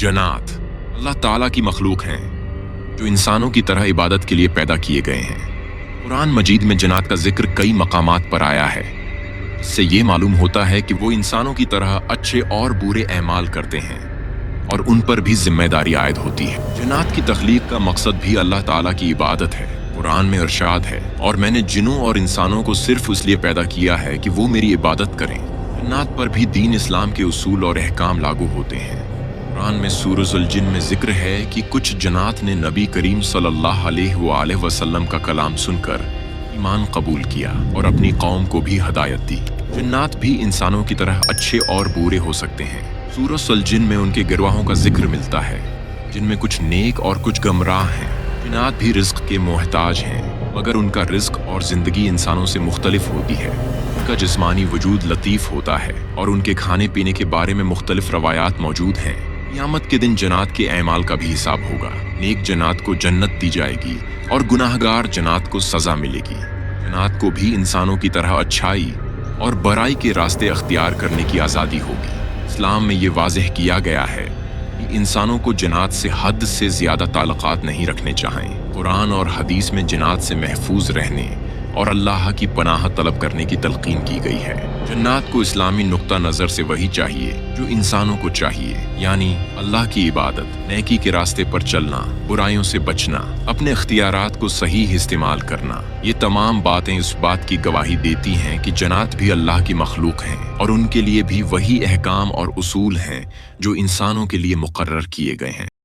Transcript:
जन्नात अल्लाह ताला की मखलूक हैं जो इंसानों की तरह इबादत के लिए पैदा किए गए हैं। कुरान मजीद में जन्नात का जिक्र कई मकामात पर आया है। इससे ये मालूम होता है कि वो इंसानों की तरह अच्छे और बुरे अमाल करते हैं और उन पर भी जिम्मेदारी आयद होती है। जन्नात की तख्लीक का मकसद भी अल्लाह ताला की इबादत है। कुरान में इरशाद है, और मैंने जिन्नों और इंसानों को सिर्फ इसलिए पैदा किया है कि वो मेरी इबादत करें। जन्नात पर भी दीन इस्लाम के उसूल और अहकाम लागू होते हैं। कुरान में सूरह जिन में जिक्र है कि कुछ जन्नात ने नबी करीम सल्लल्लाहु अलैहि वसल्लम का कलाम सुनकर ईमान कबूल किया और अपनी कौम को भी हदायत दी। जन्नात भी इंसानों की तरह अच्छे और बुरे हो सकते हैं। सूरह जिन में उनके गिरवाहों का जिक्र मिलता है, जिनमें कुछ नेक और कुछ गमराह हैं। जन्नात भी रिज्क के मोहताज हैं, मगर उनका रिज्क और जिंदगी इंसानों से मुख्तलिफ होती है। उनका जिस्मानी वजूद लतीफ होता है और उनके खाने पीने के बारे में मुख्तलिफ रवायात मौजूद हैं। क़यामत के दिन जन्नात के अमाल का भी हिसाब होगा। नेक जन्नात को जन्नत दी जाएगी और गुनाहगार जन्नात को सजा मिलेगी। जन्नात को भी इंसानों की तरह अच्छाई और बुराई के रास्ते अख्तियार करने की आज़ादी होगी। इस्लाम में ये वाज़ेह किया गया है कि इंसानों को जन्नात से हद से ज़्यादा ताल्लुकात नहीं रखने चाहिए। कुरान और हदीस में जन्नात से महफूज रहने और अल्लाह की पनाह तलब करने की तलकीन की गई है। जन्नात को इस्लामी नुक्ता नज़र से वही चाहिए जो इंसानों को चाहिए, यानी अल्लाह की इबादत, नेकी के रास्ते पर चलना, बुराइयों से बचना, अपने इख्तियारात को सही इस्तेमाल करना। ये तमाम बातें इस बात की गवाही देती हैं कि जन्नात भी अल्लाह की मखलूक हैं और उनके लिए भी वही अहकाम और उसूल हैं जो इंसानों के लिए मुकर्रर किए गए हैं।